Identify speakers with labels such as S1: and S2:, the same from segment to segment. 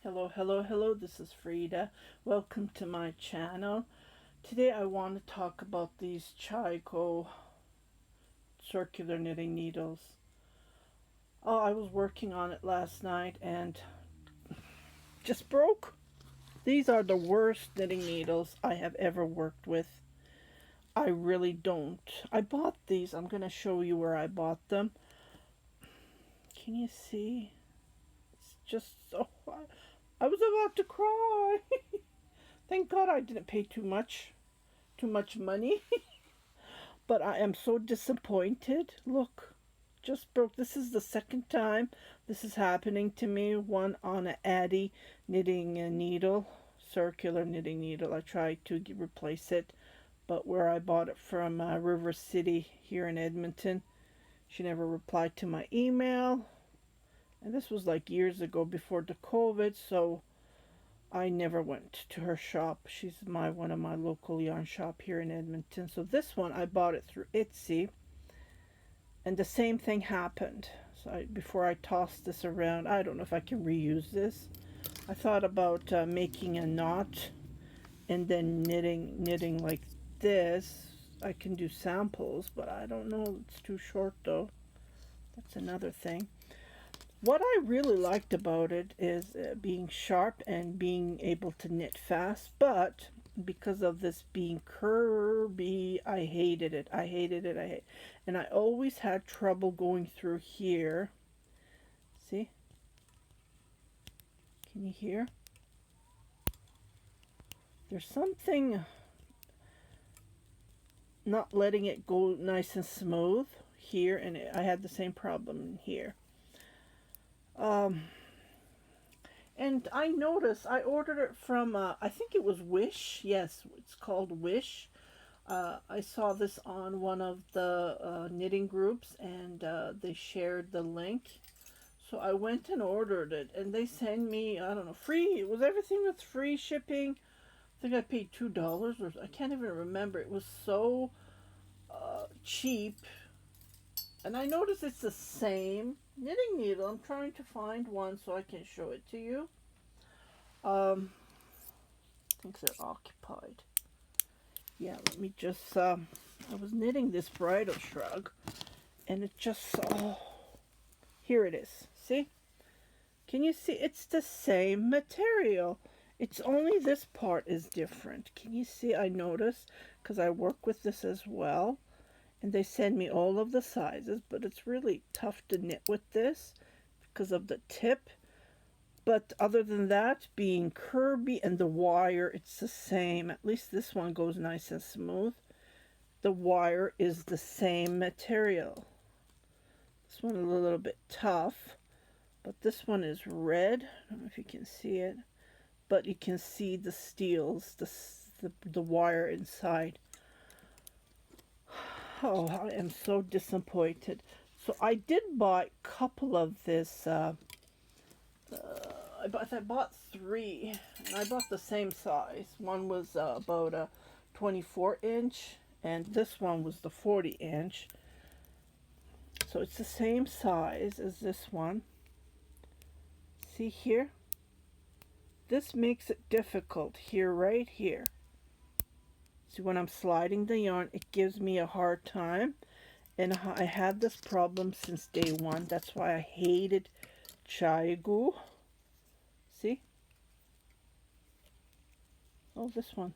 S1: Hello, this is Frida. Welcome to my channel. Today I want to talk about these ChiaoGoo circular knitting needles. Oh, I was working on it last night and just broke. These are the worst knitting needles I have ever worked with. I really don't. I bought these. I'm going to show you where I bought them. Can you see? It's just so... I was about to cry. Thank God I didn't pay too much money. But I am so disappointed. Look, just broke. This is the second time this is happening to me. One on an Addy knitting needle, circular knitting needle. I tried to replace it, but where I bought it from River City here in Edmonton, she never replied to my email. And this was like years ago before the COVID, so I never went to her shop. She's one of my local yarn shop here in Edmonton. So this one I bought it through Etsy, and the same thing happened. So before I tossed this around, I don't know if I can reuse this. I thought about making a knot and then knitting like this. I can do samples, but I don't know. It's too short though. That's another thing. What I really liked about it is being sharp and being able to knit fast, but because of this being curvy, I hated it. And I always had trouble going through here. See? Can you hear? There's something not letting it go nice and smooth here, and I had the same problem here. And I noticed I ordered it from I think it was Wish. Yes, it's called Wish. I saw this on one of the knitting groups, and they shared the link. So I went and ordered it, and they sent me, I don't know, free. It was everything with free shipping. I think I paid $2, or I can't even remember. It was so cheap. And I noticed it's the same knitting needle. I'm trying to find one so I can show it to you. I think they're occupied. Yeah, let me just, I was knitting this bridal shrug, and it just, oh, here it is. See? Can you see? It's the same material. It's only this part is different. Can you see? I noticed, because I work with this as well. And they send me all of the sizes, but it's really tough to knit with this because of the tip. But other than that, being curvy and the wire, it's the same. At least this one goes nice and smooth. The wire is the same material. This one is a little bit tough, but this one is red. I don't know if you can see it, but you can see the steels, the wire inside. Oh, I am so disappointed. So I did buy a couple of this. I bought three, and I bought the same size. One was about a 24-inch, and this one was the 40-inch. So it's the same size as this one. See here? This makes it difficult here, right here. See, when I'm sliding the yarn, it gives me a hard time. And I had this problem since day one. That's why I hated ChiaoGoo. See? Oh, this one.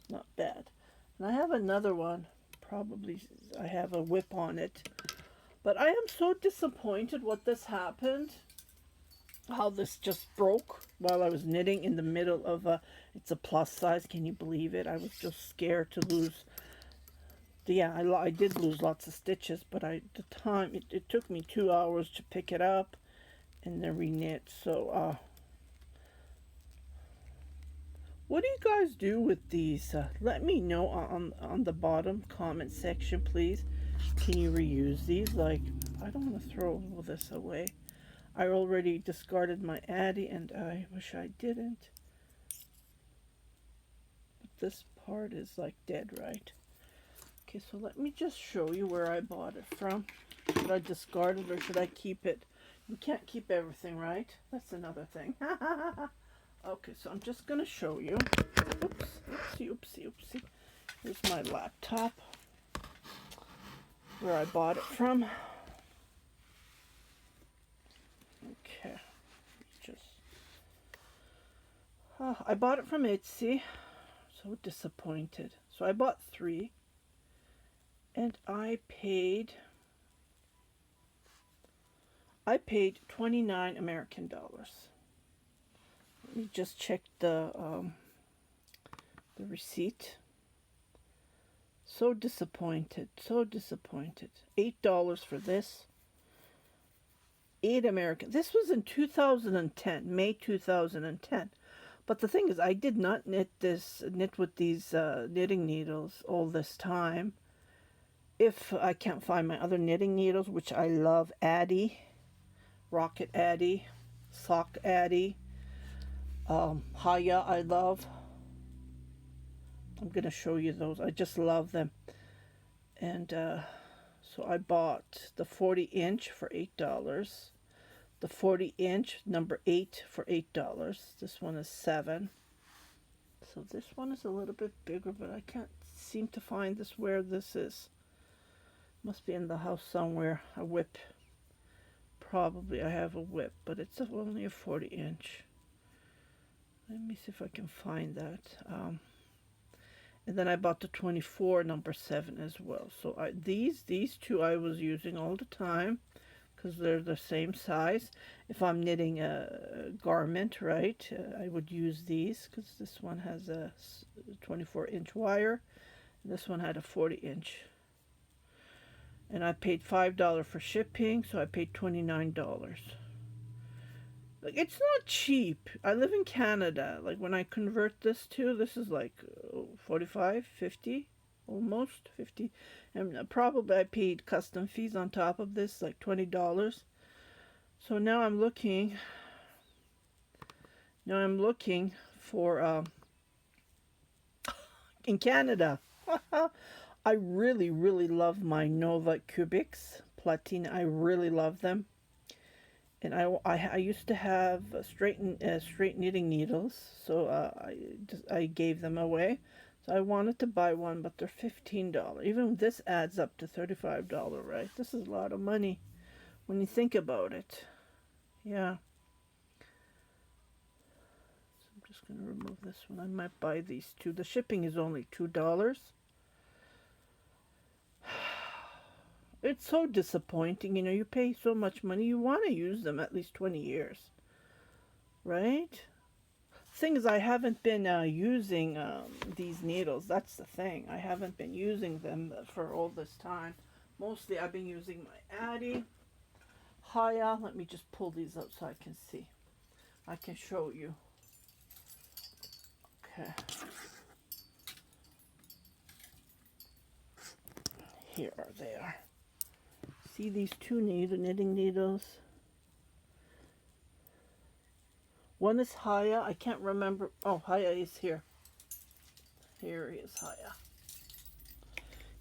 S1: Not bad. And I have another one. Probably I have a whip on it. But I am so disappointed what this happened. How this just broke while I was knitting in the middle of it's a plus size. Can you believe it? I was just scared to lose. Yeah, I did lose lots of stitches, but the time, it took me 2 hours to pick it up and then re-knit. So, what do you guys do with these? Let me know on the bottom comment section, please. Can you reuse these? Like, I don't want to throw all this away. I already discarded my Addy, and I wish I didn't. But this part is like dead, right? Okay, so let me just show you where I bought it from. Should I discard it or should I keep it? You can't keep everything, right? That's another thing. Okay, so I'm just going to show you. Oops, oopsie, oopsie, oopsie. Here's my laptop where I bought it from. Okay, just I bought it from Etsy. So disappointed. So I bought 3, and I paid 29 American dollars. Let me just check the receipt. So disappointed, so disappointed. $8 for this. 8 American. This was in 2010, May 2010. But the thing is, I did not knit with these knitting needles all this time. If I can't find my other knitting needles, which I love, Addy, Rocket Addy, Sock Addy, Haya I love. I'm going to show you those. I just love them. And so I bought the 40-inch for $8. The 40-inch number 8 for $8. This one is $7. So this one is a little bit bigger, but I can't seem to find this where this is. Must be in the house somewhere. A whip. Probably I have a whip, but it's only a 40-inch. Let me see if I can find that. And then I bought the 24 number 7 as well. So these two I was using all the time because they're the same size. If I'm knitting a garment, right, I would use these because this one has a 24-inch wire. And this one had a 40-inch. And I paid $5 for shipping, so I paid $29. Like, it's not cheap. I live in Canada. Like, when I convert this is like 45, 50, almost 50. And probably I paid custom fees on top of this, like $20. So now I'm looking for in Canada. I really, really love my Nova Cubics Platina. I really love them. And I used to have straight knitting needles, so I gave them away. So I wanted to buy one, but they're $15. Even this adds up to $35, right? This is a lot of money when you think about it. Yeah. So I'm just going to remove this one. I might buy these two. The shipping is only $2. It's so disappointing. You know, you pay so much money. You want to use them at least 20 years. Right? Thing is, I haven't been using these needles. That's the thing. I haven't been using them for all this time. Mostly I've been using my Addy, Haya. Let me just pull these up so I can see. I can show you. Okay. Here they are. See these two knitting needles? One is Haya. I can't remember. Oh, Haya is here. Here is Haya.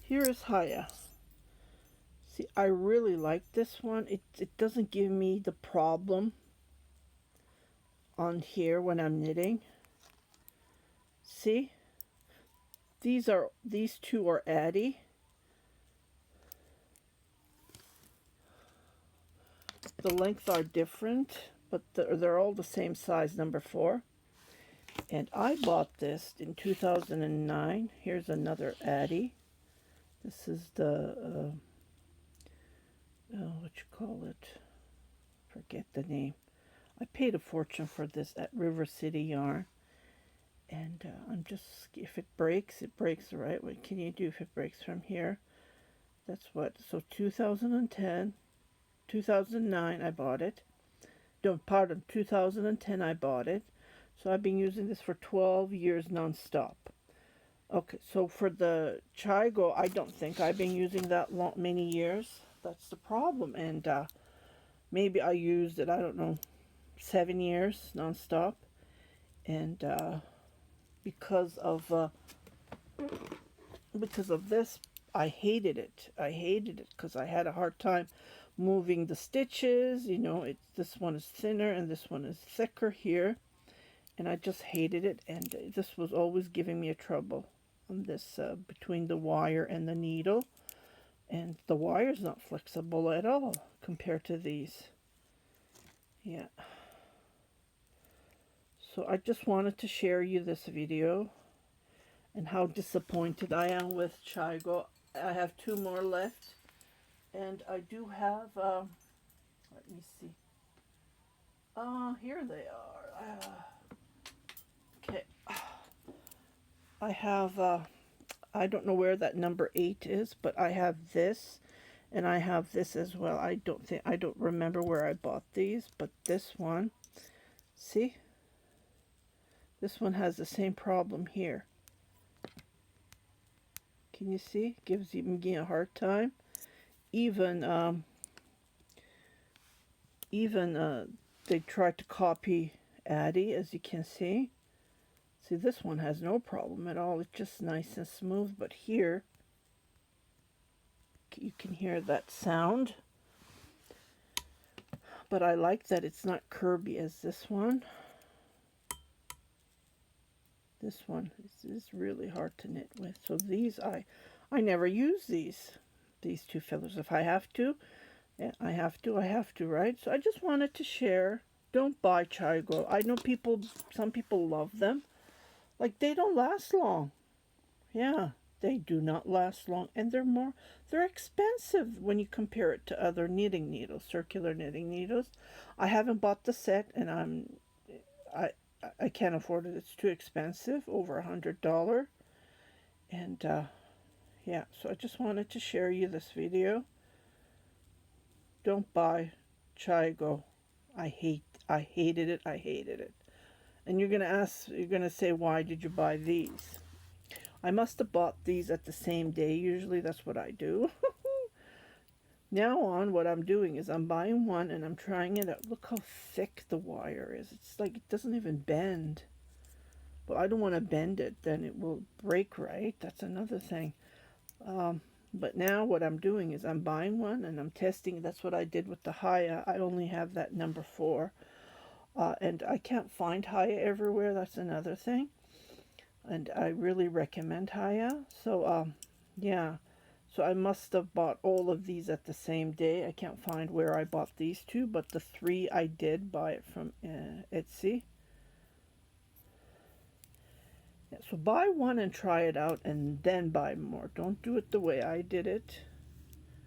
S1: Here is Haya. See, I really like this one. It doesn't give me the problem on here when I'm knitting. See? These two are Addy. The lengths are different, but they're all the same size, number 4. And I bought this in 2009. Here's another Addy. This is the, what you call it? Forget the name. I paid a fortune for this at River City Yarn. And I'm just, if it breaks the right way. Can you do if it breaks from here? That's what, so 2010. 2009 I bought it. No, pardon, 2010 I bought it. So I've been using this for 12 years non-stop. Okay, so for the ChiaoGoo, I don't think I've been using that many years. That's the problem. And maybe I used it, I don't know, 7 years non-stop. And because of this, I hated it. I hated it because I had a hard time moving the stitches. You know, this one is thinner and this one is thicker here, and I just hated it, and this was always giving me a trouble on this between the wire and the needle, and the wire's not flexible at all compared to these. Yeah. So I just wanted to share you this video and how disappointed I am with ChiaoGoo. I have 2 more left, and I do have, let me see. Here they are. Okay. I have, I don't know where that number 8 is, but I have this, and I have this as well. I don't remember where I bought these, but this one, see? This one has the same problem here. Can you see? Gives me a hard time. Even they tried to copy Addie, as you can see. See, this one has no problem at all. It's just nice and smooth. But here, you can hear that sound. But I like that it's not curvy as this one. This one is really hard to knit with. So these, I never use these 2 fillers. If I have to, I have to, right? So I just wanted to share. Don't buy ChiaoGoo. I know some people love them. Like, they don't last long. Yeah, they do not last long. And they're expensive when you compare it to other knitting needles, circular knitting needles. I haven't bought the set, and I can't afford it. It's too expensive, over $100. And yeah, so I just wanted to share you this video. Don't buy ChiaoGoo. I hated it. And you're gonna say, why did you buy these? I must have bought these at the same day. Usually that's what I do. Now on, what I'm doing is I'm buying one and I'm trying it out. Look how thick the wire is. It's like it doesn't even bend. But I don't want to bend it, then it will break, right? That's another thing. But now what I'm doing is I'm buying one and I'm testing. That's what I did with the Haya. I only have that number 4. And I can't find Haya everywhere. That's another thing. And I really recommend Haya. So, yeah. So I must have bought all of these at the same day. I can't find where I bought these 2, but the 3 I did buy it from Etsy. Yeah, so buy one and try it out, and then buy more. Don't do it the way I did it,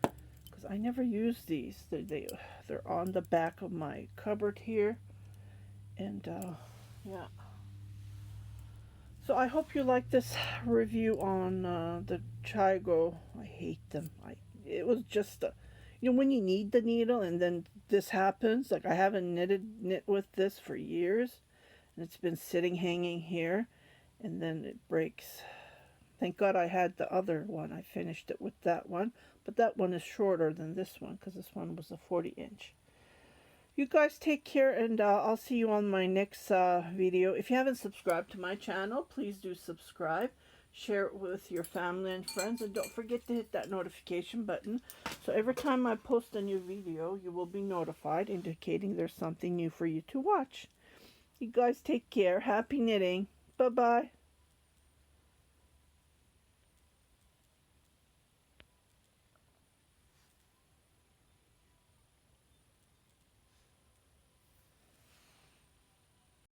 S1: because I never use these. They're on the back of my cupboard here, and yeah. So I hope you like this review on the ChiaoGoo. I hate them. It was just when you need the needle and then this happens. Like, I haven't knit with this for years, and it's been sitting hanging here, and then it breaks. Thank God I had the other one. I finished it with that one, but that one is shorter than this one because this one was a 40-inch. You guys take care, and I'll see you on my next video. If you haven't subscribed to my channel, please do subscribe. Share it with your family and friends, and don't forget to hit that notification button. So every time I post a new video, you will be notified, indicating there's something new for you to watch. You guys take care. Happy knitting. Bye-bye.